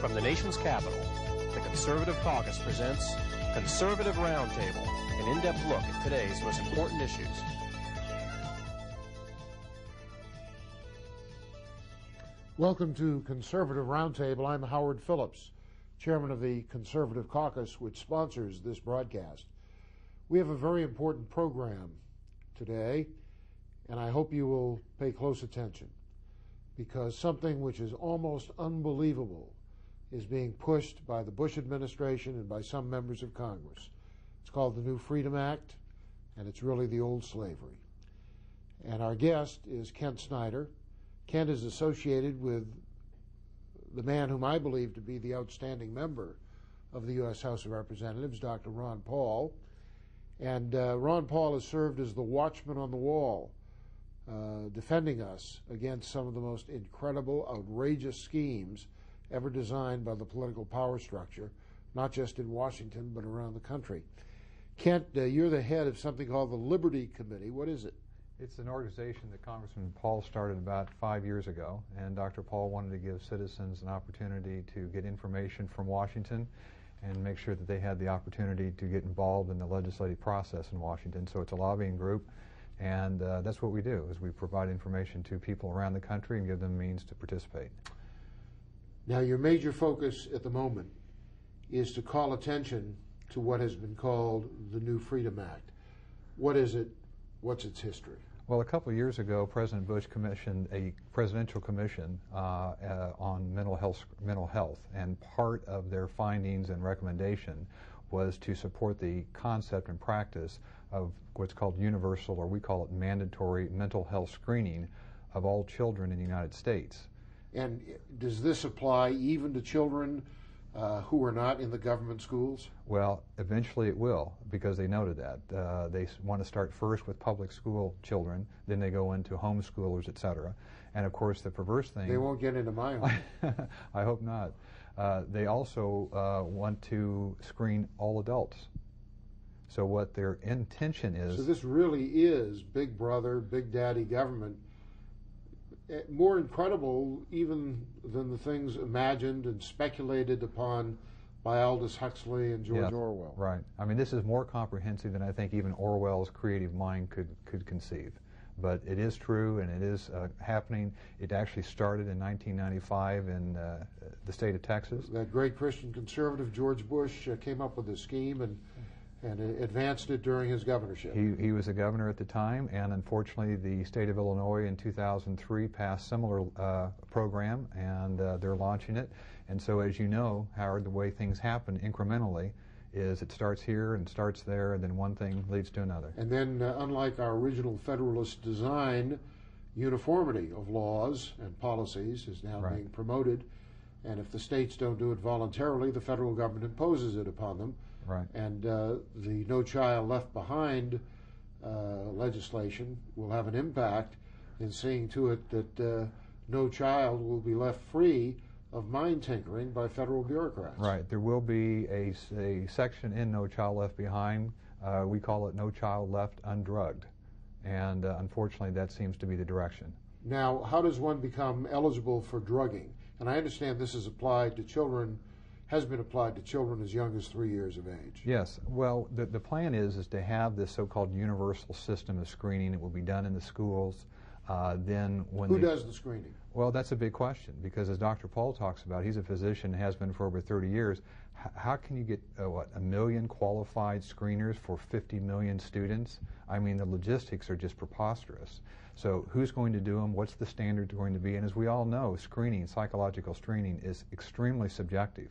From the nation's capital, the Conservative Caucus presents Conservative Roundtable, an in-depth look at today's most important issues. Welcome to Conservative Roundtable. I'm Howard Phillips, chairman of the Conservative Caucus, which sponsors this broadcast. We have a very important program today, and I hope you will pay close attention, because something which is almost unbelievable is being pushed by the Bush administration and by some members of Congress. It's called the New Freedom Act, and it's really the old slavery. And our guest is Kent Snyder. Kent is associated with the man whom I believe to be the outstanding member of the U.S. House of Representatives, Dr. Ron Paul. And Ron Paul has served as the watchman on the wall, defending us against some of the most incredible, outrageous schemes ever designed by the political power structure, not just in Washington, but around the country. Kent, you're the head of something called the Liberty Committee. What is it? It's an organization that Congressman Paul started about 5 years ago, and Dr. Paul wanted to give citizens an opportunity to get information from Washington and make sure that they had the opportunity to get involved in the legislative process in Washington. So it's a lobbying group, and that's what we do, is we provide information to people around the country and give them means to participate. Now, your major focus at the moment is to call attention to what has been called the New Freedom Act. What is it? What's its history? Well, a couple of years ago, President Bush commissioned a presidential commission on mental health, and part of their findings and recommendation was to support the concept and practice of what's called universal, or we call it mandatory, mental health screening of all children in the United States. And does this apply even to children who are not in the government schools? Well, eventually it will, because they noted that. They want to start first with public school children, then they go into homeschoolers, etc. And of course the perverse thing... They won't get into my home. I hope not. They also want to screen all adults. So what their intention is... So this really is Big Brother, Big Daddy government, more incredible even than the things imagined and speculated upon by Aldous Huxley and George Orwell. Right. I mean, this is more comprehensive than I think even Orwell's creative mind could conceive. But it is true, and it is happening. It actually started in 1995 in the state of Texas. That great Christian conservative George Bush came up with this scheme and advanced it during his governorship. He was a governor at the time, and unfortunately the state of Illinois in 2003 passed a similar program, and they're launching it. And so, as you know, Howard, the way things happen incrementally is it starts here and starts there, and then one thing leads to another. And then, unlike our original Federalist design, uniformity of laws and policies is now being promoted, and if the states don't do it voluntarily, the federal government imposes it upon them. Right. And the No Child Left Behind legislation will have an impact in seeing to it that no child will be left free of mind tinkering by federal bureaucrats. Right. There will be a section in No Child Left Behind. We call it No Child Left Undrugged. And unfortunately, that seems to be the direction. Now, how does one become eligible for drugging? And I understand this is applied to children, has been applied to children as young as 3 years of age. Yes. Well, the plan is to have this so-called universal system of screening. It will be done in the schools. Then when Who does the screening? Well, that's a big question, because as Dr. Paul talks about, he's a physician, has been for over 30 years. How can you get, 1 million qualified screeners for 50 million students? I mean, the logistics are just preposterous. So who's going to do them? What's the standard going to be? And as we all know, screening, psychological screening, is extremely subjective.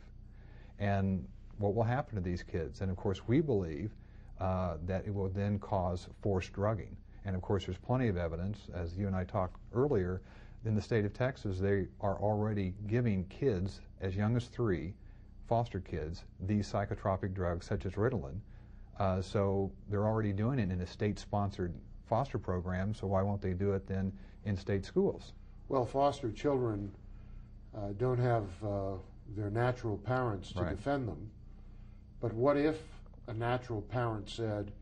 And what will happen to these kids? And of course, we believe that it will then cause forced drugging. And of course, there's plenty of evidence, as you and I talked earlier, in the state of Texas, they are already giving kids as young as 3, foster kids, these psychotropic drugs such as Ritalin. So they're already doing it in a state-sponsored foster program, so why won't they do it then in state schools? Well, foster children don't have their natural parents to defend them. But what if a natural parent said,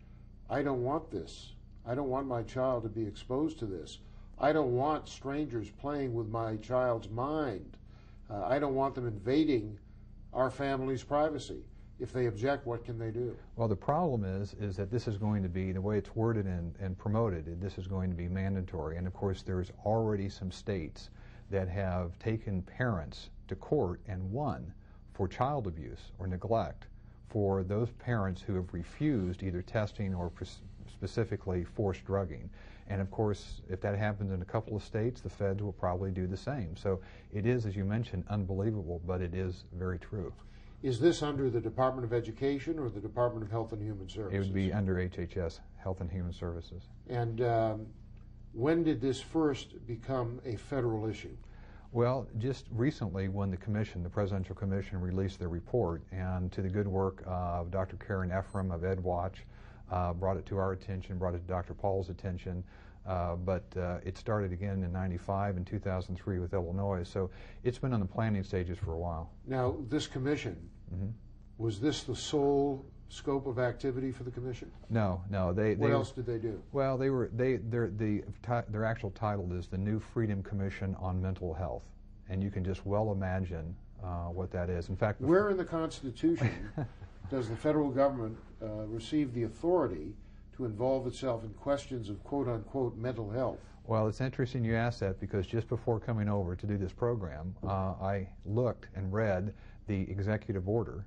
I don't want this. I don't want my child to be exposed to this. I don't want strangers playing with my child's mind. I don't want them invading our family's privacy. If they object, what can they do? Well, the problem is that this is going to be, the way it's worded and promoted, this is going to be mandatory. And of course, there's already some states that have taken parents to court and won for child abuse or neglect for those parents who have refused either testing or specifically forced drugging. And of course, if that happens in a couple of states, the feds will probably do the same. So it is, as you mentioned, unbelievable, but it is very true. Is this under the Department of Education or the Department of Health and Human Services? It would be under HHS, Health and Human Services. And when did this first become a federal issue? Well, just recently when the commission, the Presidential Commission, released their report, and to the good work of Dr. Karen Ephraim of EdWatch, brought it to our attention, brought it to Dr. Paul's attention, but it started again in '95 and 2003 with Illinois, so it's been on the planning stages for a while. Now, this commission, was this the sole scope of activity for the commission? No. What else did they do? Well, their actual title is the New Freedom Commission on Mental Health, and you can just well imagine what that is. In fact, where in the Constitution does the federal government receive the authority to involve itself in questions of quote-unquote mental health? Well, it's interesting you asked that, because just before coming over to do this program, I looked and read the executive order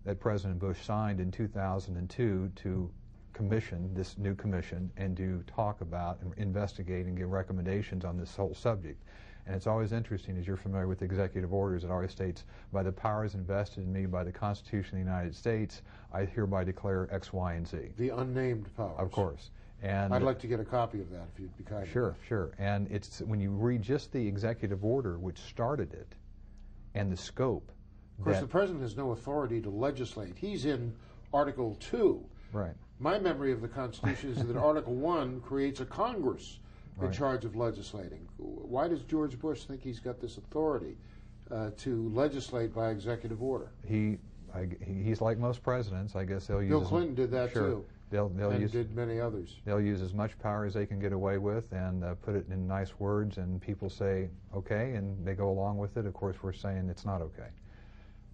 that President Bush signed in 2002 to commission this new commission and to talk about and investigate and give recommendations on this whole subject. And it's always interesting, as you're familiar with executive orders, it always states, by the powers invested in me by the Constitution of the United States, I hereby declare X, Y, and Z. The unnamed powers. Of course. And I'd like to get a copy of that if you'd be kind. Sure. And it's, when you read just the executive order which started it and the scope. Of course, the President has no authority to legislate. He's in Article 2. Right. My memory of the Constitution is that Article 1 creates a Congress in charge of legislating. Why does George Bush think he's got this authority to legislate by executive order? He's like most presidents. I guess they'll use. Bill Clinton did that too. They'll use, did many others. They'll use as much power as they can get away with and put it in nice words, and people say okay, and they go along with it. Of course, we're saying it's not okay.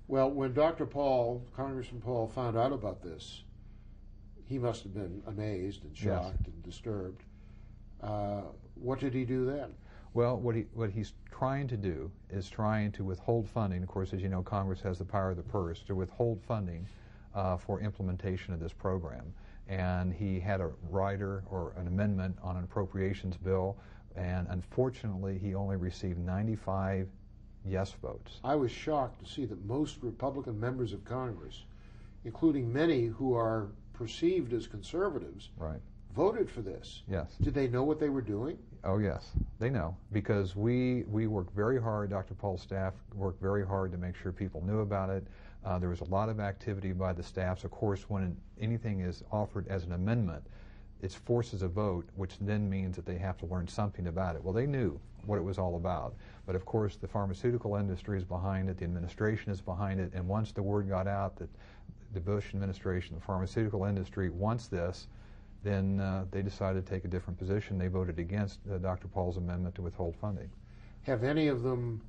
Well, when Dr. Paul, Congressman Paul, found out about this, he must have been amazed and shocked and disturbed. What did he do then? Well, what he's trying to do is trying to withhold funding. Of course, as you know, Congress has the power of the purse to withhold funding for implementation of this program. And he had a rider or an amendment on an appropriations bill, and unfortunately, he only received 95 yes votes. I was shocked to see that most Republican members of Congress, including many who are perceived as conservatives, voted for this. Yes. Did they know what they were doing? Oh, yes. They know, because we worked very hard. Dr. Paul's staff worked very hard to make sure people knew about it. There was a lot of activity by the staffs. Of course, when anything is offered as an amendment, it forces a vote, which then means that they have to learn something about it. Well, they knew what it was all about. But of course, the pharmaceutical industry is behind it, the administration is behind it, and once the word got out that the Bush administration, the pharmaceutical industry wants this, then they decided to take a different position. They voted against Dr. Paul's amendment to withhold funding. Have any of them,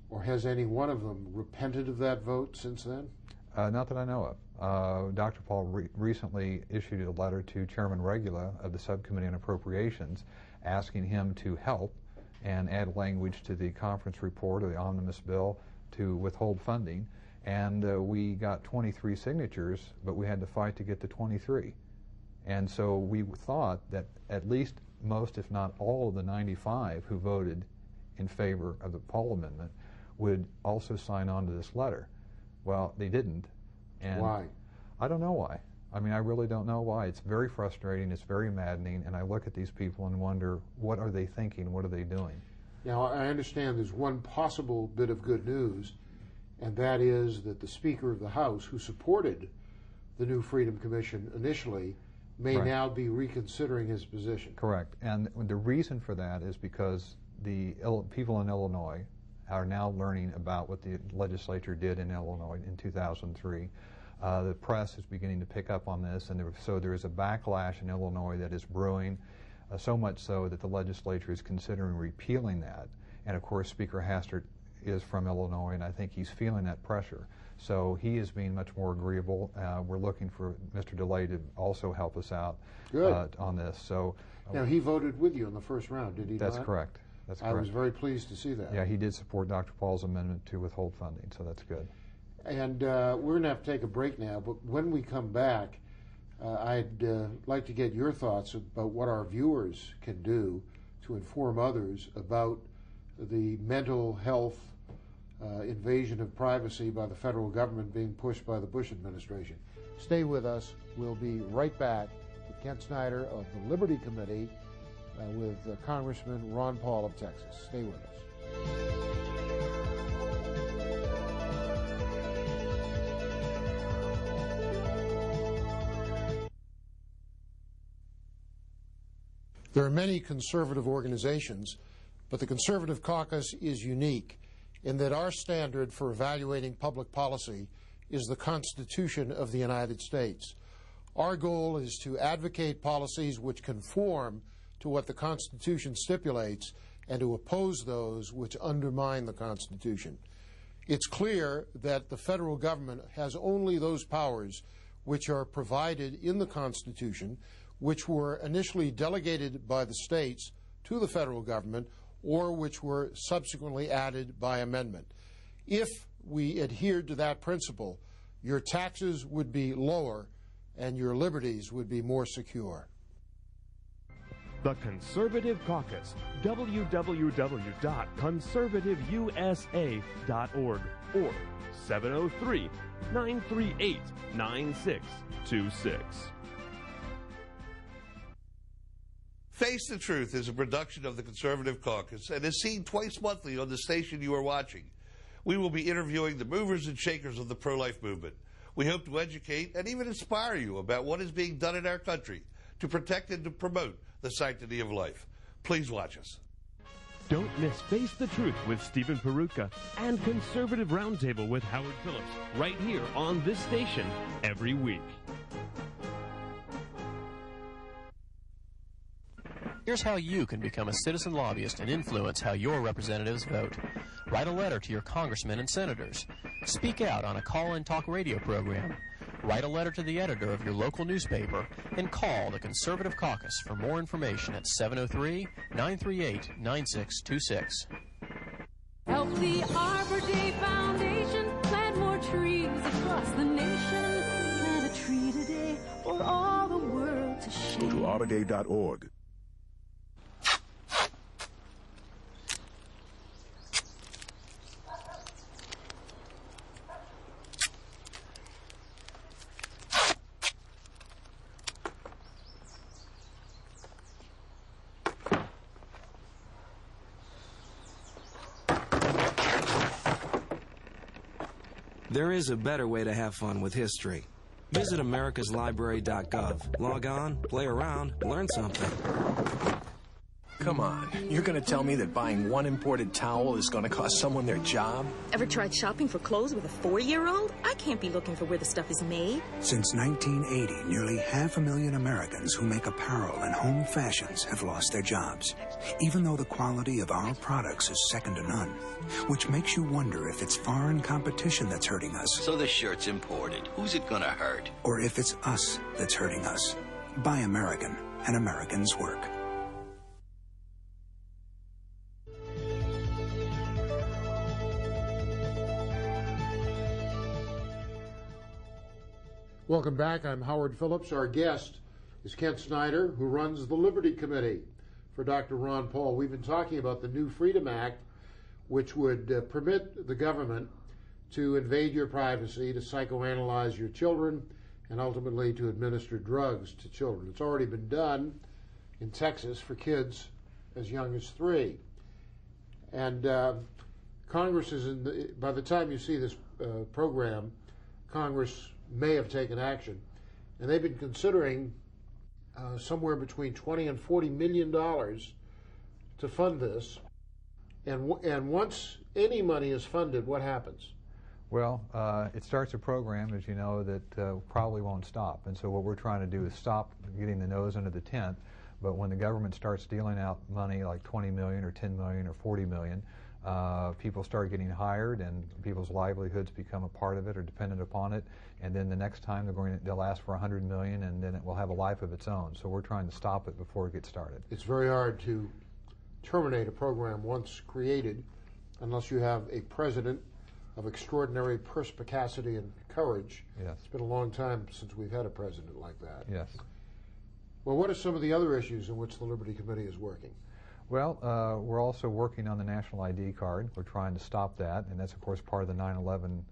or has any one of them, repented of that vote since then? Not that I know of. Dr. Paul recently issued a letter to Chairman Regula of the Subcommittee on Appropriations asking him to help and add language to the conference report or the omnibus bill to withhold funding. And we got 23 signatures, but we had to fight to get to 23. And so we thought that at least most, if not all, of the 95 who voted in favor of the Paul amendment would also sign on to this letter. Well, they didn't. And why? I don't know why. I mean, I really don't know why. It's very frustrating, it's very maddening, and I look at these people and wonder, what are they thinking, what are they doing? Now, I understand there's one possible bit of good news, and that is that the Speaker of the House, who supported the new Freedom Commission initially, may now be reconsidering his position. Correct. And the reason for that is because the people in Illinois are now learning about what the legislature did in Illinois in 2003. The press is beginning to pick up on this, and so there is a backlash in Illinois that is brewing, so much so that the legislature is considering repealing that. And of course, Speaker Hastert is from Illinois, and I think he's feeling that pressure. So he is being much more agreeable. We're looking for Mr. DeLay to also help us out on this. So now, he voted with you in the first round, did he not? That's correct. That's correct. I was very pleased to see that. Yeah, he did support Dr. Paul's amendment to withhold funding, so that's good. And we're going to have to take a break now, but when we come back, I'd like to get your thoughts about what our viewers can do to inform others about the mental health invasion of privacy by the federal government being pushed by the Bush administration. Stay with us. We'll be right back with Kent Snyder of the Liberty Committee with Congressman Ron Paul of Texas. Stay with us. There are many conservative organizations, but the Conservative Caucus is unique in that our standard for evaluating public policy is the Constitution of the United States. Our goal is to advocate policies which conform to what the Constitution stipulates and to oppose those which undermine the Constitution. It's clear that the federal government has only those powers which are provided in the Constitution, which were initially delegated by the states to the federal government or which were subsequently added by amendment. If we adhered to that principle, your taxes would be lower and your liberties would be more secure. The Conservative Caucus, www.conservativeusa.org or 703-938-9626. Face the Truth is a production of the Conservative Caucus and is seen twice monthly on the station you are watching. We will be interviewing the movers and shakers of the pro-life movement. We hope to educate and even inspire you about what is being done in our country to protect and to promote the sanctity of life. Please watch us. Don't miss Face the Truth with Stephen Peruka and Conservative Roundtable with Howard Phillips right here on this station every week. Here's how you can become a citizen lobbyist and influence how your representatives vote. Write a letter to your congressmen and senators. Speak out on a call-in talk radio program. Write a letter to the editor of your local newspaper and call the Conservative Caucus for more information at 703-938-9626. Help the Arbor Day Foundation plant more trees across the nation. Plant a tree today for all the world to share. Go to arborday.org. There is a better way to have fun with history. Visit americaslibrary.gov. Log on, play around, learn something. Come on, you're going to tell me that buying one imported towel is going to cost someone their job? Ever tried shopping for clothes with a 4-year-old? I can't be looking for where the stuff is made. Since 1980, nearly 500,000 Americans who make apparel and home fashions have lost their jobs, even though the quality of our products is second to none, which makes you wonder if it's foreign competition that's hurting us. So the shirt's imported. Who's it gonna hurt? Or if it's us that's hurting us. Buy American, and Americans work. Welcome back. I'm Howard Phillips. Our guest is Kent Snyder, who runs the Liberty Committee for Dr. Ron Paul. We've been talking about the new Freedom Act, which would permit the government to invade your privacy, to psychoanalyze your children, and ultimately to administer drugs to children. It's already been done in Texas for kids as young as 3. And Congress is by the time you see this program, Congress may have taken action, and they've been considering somewhere between $20 and $40 million to fund this. And once any money is funded, what happens? Well, it starts a program, as you know, that probably won't stop. And so what we're trying to do is stop getting the nose under the tent. But when the government starts dealing out money like $20 million or $10 million or $40 million, People start getting hired, and people's livelihoods become a part of it or dependent upon it. And then the next time they'll ask for $100 million, and then it will have a life of its own. So we're trying to stop it before it gets started. It's very hard to terminate a program once created unless you have a president of extraordinary perspicacity and courage. Yes. It's been a long time since we've had a president like that. Yes. Well, what are some of the other issues in which the Liberty Committee is working? Well, we're also working on the national ID card. We're trying to stop that, and that's, of course, part of the 9/11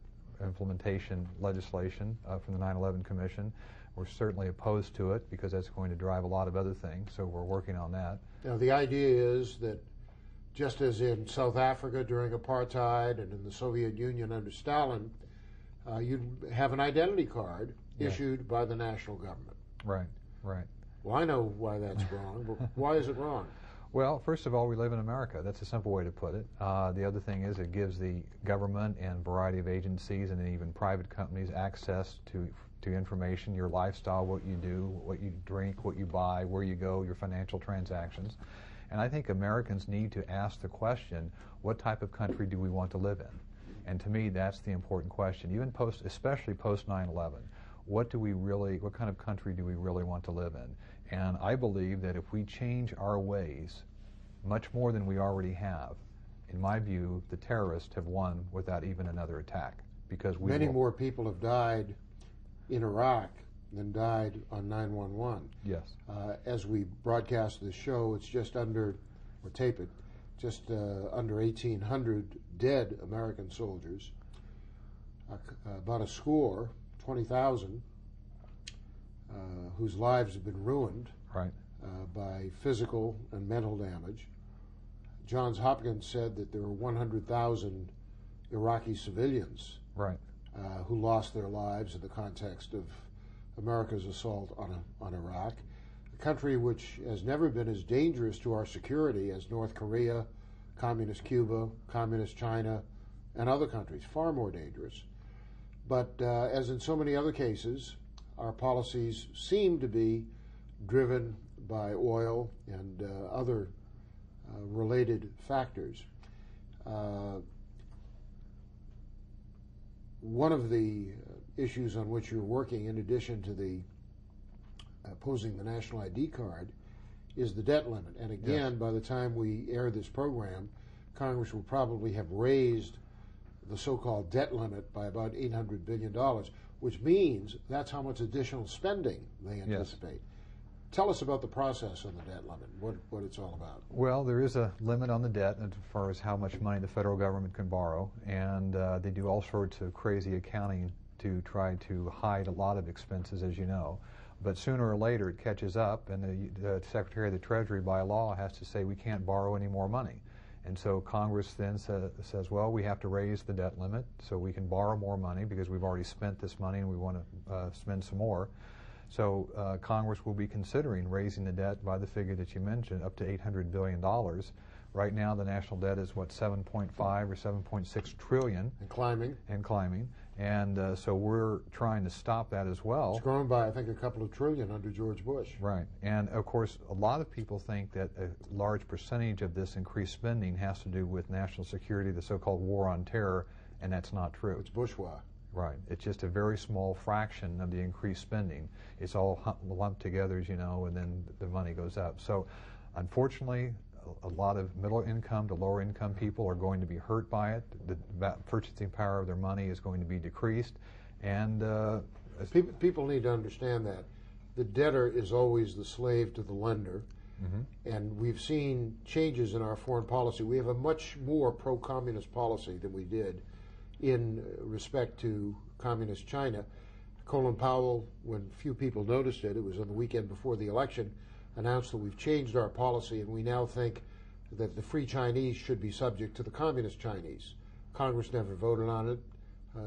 implementation legislation from the 9/11 Commission. We're certainly opposed to it because that's going to drive a lot of other things, so we're working on that. Now, the idea is that just as in South Africa during apartheid and in the Soviet Union under Stalin, you'd have an identity card issued by the national government. Right, right. Well, I know why that's wrong, but why is it wrong? Well, first of all, we live in America. That's a simple way to put it. The other thing is it gives the government and variety of agencies and even private companies access to information, your lifestyle, what you do, what you drink, what you buy, where you go, your financial transactions. And I think Americans need to ask the question, what type of country do we want to live in? And to me, that's the important question, even especially post 9/11. What kind of country do we really want to live in? And I believe that if we change our ways much more than we already have, in my view, the terrorists have won without even another attack. Because many more people have died in Iraq than died on 9/11. Yes. As we broadcast this show, it's just under, or tape it, just under 1,800 dead American soldiers, about a score, 20,000, whose lives have been ruined by physical and mental damage. Johns Hopkins said that there were 100,000 Iraqi civilians who lost their lives in the context of America's assault on Iraq, a country which has never been as dangerous to our security as North Korea, Communist Cuba, Communist China, and other countries, far more dangerous. But as in so many other cases, our policies seem to be driven by oil and other related factors. One of the issues on which you're working, in addition to the opposing the national ID card, is the debt limit. And again, by the time we air this program, Congress will probably have raised the so-called debt limit by about $800 billion, which means that's how much additional spending they anticipate. Tell us about the process on the debt limit, what it's all about. Well, there is a limit on the debt as far as how much money the federal government can borrow, and they do all sorts of crazy accounting to try to hide a lot of expenses, as you know. But sooner or later it catches up, and the Secretary of the Treasury by law has to say we can't borrow any more money. And so Congress then says, well, we have to raise the debt limit so we can borrow more money because we've already spent this money and we want to spend some more. So Congress will be considering raising the debt by the figure that you mentioned, up to $800 billion. Right now the national debt is, what, 7.5 or 7.6 trillion. And climbing. And climbing. And so we're trying to stop that as well. It's grown by, I think, a couple of trillion under George Bush. Right. And, of course, a lot of people think that a large percentage of this increased spending has to do with national security, the so-called war on terror, and that's not true. It's bourgeois. Right. It's just a very small fraction of the increased spending. It's all lumped together, as you know, and then the money goes up. So, unfortunately, a lot of middle income to lower income people are going to be hurt by it. The purchasing power of their money is going to be decreased. And people need to understand that the debtor is always the slave to the lender. Mm-hmm. And we've seen changes in our foreign policy. We have a much more pro-communist policy than we did in respect to communist China. Colin Powell, when few people noticed it, it was on the weekend before the election, announced that we've changed our policy and we now think that the free Chinese should be subject to the communist Chinese. Congress never voted on it.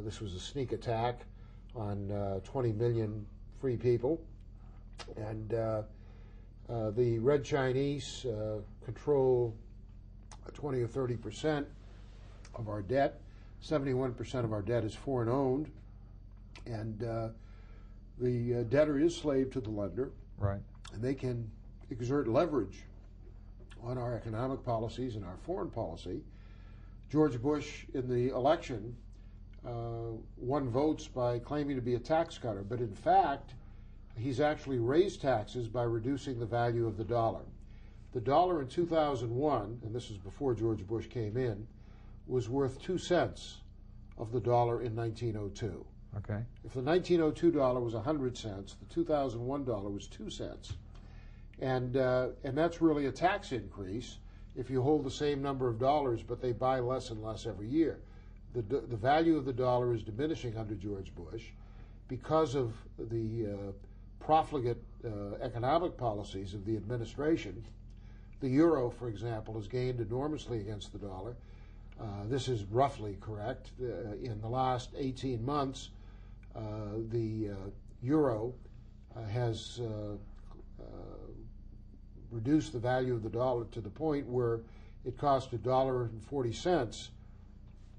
This was a sneak attack on 20 million free people. And the red Chinese control 20 or 30% of our debt. 71% of our debt is foreign owned. And the debtor is slave to the lender. Right. And they can exert leverage on our economic policies and our foreign policy George Bush in the election won votes by claiming to be a tax cutter, but in fact, he's actually raised taxes by reducing the value of the dollar. The dollar in 2001, and this is before George Bush came in, was worth 2 cents of the dollar in 1902. Okay. If the 1902 dollar was 100 cents, the 2001 dollar was 2 cents. And that's really a tax increase if you hold the same number of dollars, but they buy less and less every year. The value of the dollar is diminishing under George Bush because of the profligate economic policies of the administration. The euro, for example, has gained enormously against the dollar. This is roughly correct. In the last 18 months, the euro has reduced the value of the dollar to the point where it cost $1.40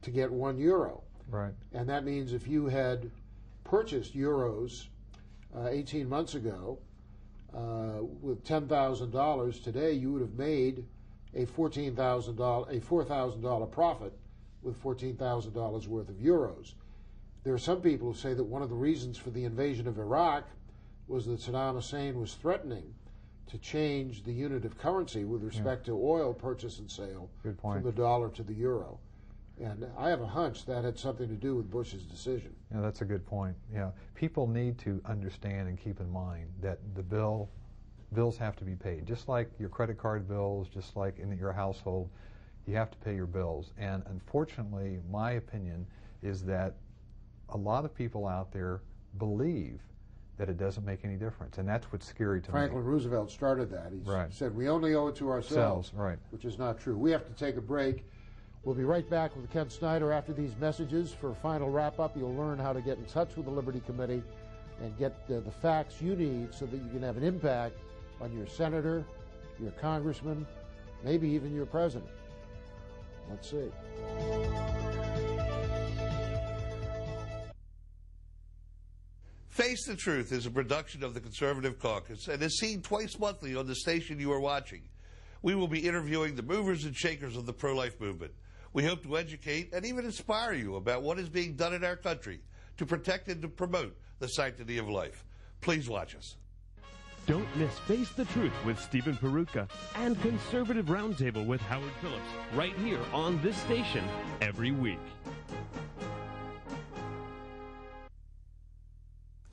to get 1 euro. Right. And that means if you had purchased euros 18 months ago with $10,000, today you would have made a $4,000 profit with $14,000 worth of euros. There are some people who say that one of the reasons for the invasion of Iraq was that Saddam Hussein was threatening to change the unit of currency with respect to oil purchase and sale from the dollar to the euro. And I have a hunch that had something to do with Bush's decision. Yeah, that's a good point. Yeah, people need to understand and keep in mind that the bills have to be paid. Just like your credit card bills, just like in your household, you have to pay your bills. And unfortunately, my opinion is that a lot of people out there believe that it doesn't make any difference, and that's what's scary to me. Franklin Roosevelt started that. He said, we only owe it to ourselves, which is not true. We have to take a break. We'll be right back with Ken Snyder after these messages. For a final wrap-up, you'll learn how to get in touch with the Liberty Committee and get the facts you need so that you can have an impact on your senator, your congressman, maybe even your president. Let's see. Face the Truth is a production of the Conservative Caucus and is seen twice monthly on the station you are watching. We will be interviewing the movers and shakers of the pro-life movement. We hope to educate and even inspire you about what is being done in our country to protect and to promote the sanctity of life. Please watch us. Don't miss Face the Truth with Stephen Peruka and Conservative Roundtable with Howard Phillips right here on this station every week.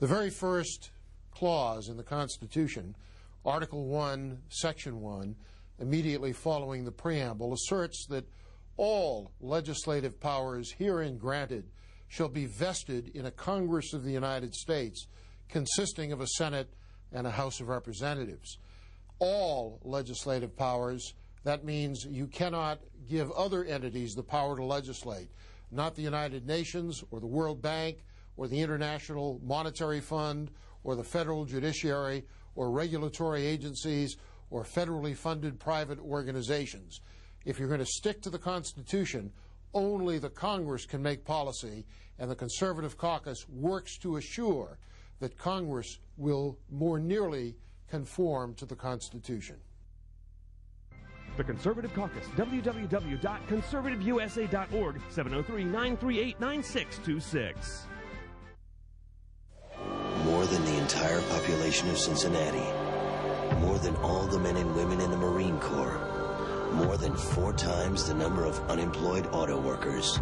The very first clause in the Constitution, Article 1, Section 1, immediately following the preamble, asserts that all legislative powers herein granted shall be vested in a Congress of the United States consisting of a Senate and a House of Representatives. All legislative powers, that means you cannot give other entities the power to legislate, not the United Nations or the World Bank or the International Monetary Fund or the federal judiciary or regulatory agencies or federally funded private organizations. If you're going to stick to the Constitution, only the Congress can make policy, and the Conservative Caucus works to assure that Congress will more nearly conform to the Constitution. The Conservative Caucus, www.conservativeusa.org, 703-938-9626. More than the entire population of Cincinnati. More than all the men and women in the Marine Corps. More than 4 times the number of unemployed auto workers.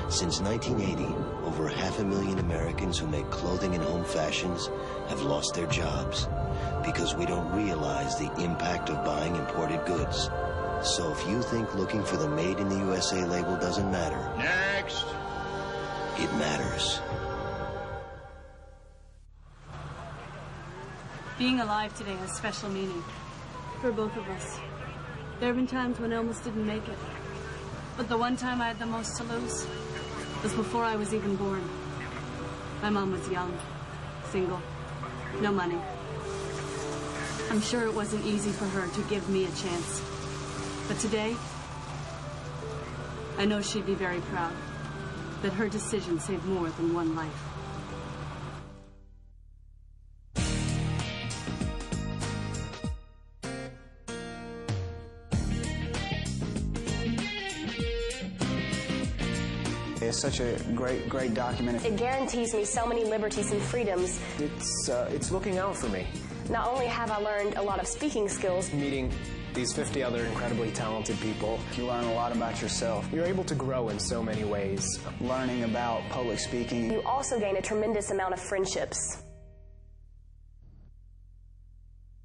Since 1980, over 500,000 Americans who make clothing and home fashions have lost their jobs because we don't realize the impact of buying imported goods. So if you think looking for the Made in the USA label doesn't matter, Next! It matters. Being alive today has special meaning for both of us. There have been times when I almost didn't make it. But the one time I had the most to lose was before I was even born. My mom was young, single, no money. I'm sure it wasn't easy for her to give me a chance. But today, I know she'd be very proud that her decision saved more than one life. such a great document. It guarantees me so many liberties and freedoms. It's looking out for me. Not only have I learned a lot of speaking skills, Meeting these 50 other incredibly talented people, You learn a lot about yourself. you're able to grow in so many ways. Learning about public speaking. you also gain a tremendous amount of friendships.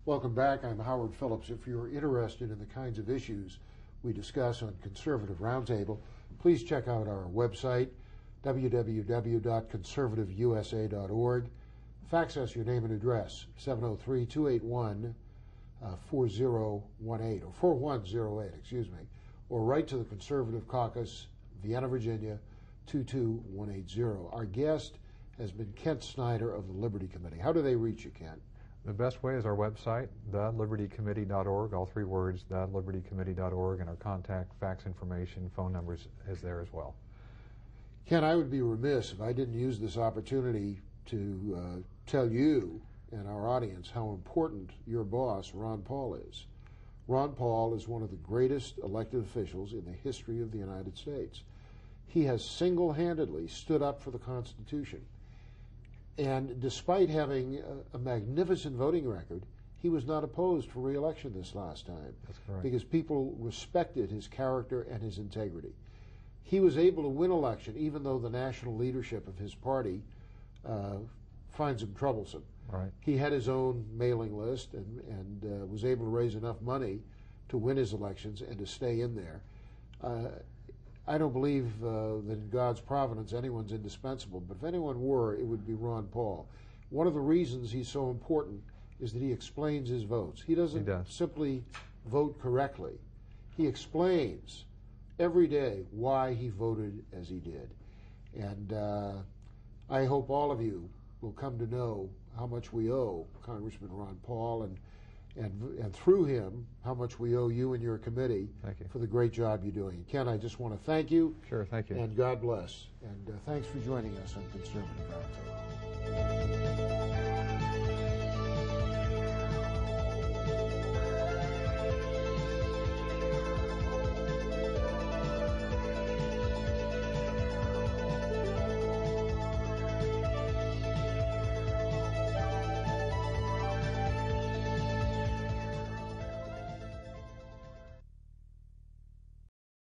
Welcome back. I'm Howard Phillips. If you're interested in the kinds of issues we discuss on Conservative Roundtable, please check out our website, www.conservativeusa.org. Fax us your name and address, 703-281-4018, or 4108, excuse me, or write to the Conservative Caucus, Vienna, Virginia, 22180. Our guest has been Kent Snyder of the Liberty Committee. How do they reach you, Kent? The best way is our website, thelibertycommittee.org, all three words, thelibertycommittee.org, and our contact, fax information, phone numbers is there as well. Ken, I would be remiss if I didn't use this opportunity to tell you and our audience how important your boss, Ron Paul, is. Ron Paul is one of the greatest elected officials in the history of the United States. He has single-handedly stood up for the Constitution. And despite having a magnificent voting record, he was not opposed for re-election this last time. That's correct. Because people respected his character and his integrity. He was able to win election even though the national leadership of his party finds him troublesome. Right. He had his own mailing list and was able to raise enough money to win his elections and to stay in there. I don't believe that in God's providence anyone's indispensable, but if anyone were, it would be Ron Paul. One of the reasons he's so important is that he explains his votes. He doesn't simply vote correctly. He explains every day why he voted as he did. And I hope all of you will come to know how much we owe Congressman Ron Paul and through him, how much we owe you and your committee for the great job you're doing. Ken, I just want to thank you. Sure, thank you. And God bless. And thanks for joining us on Conservative Roundtable.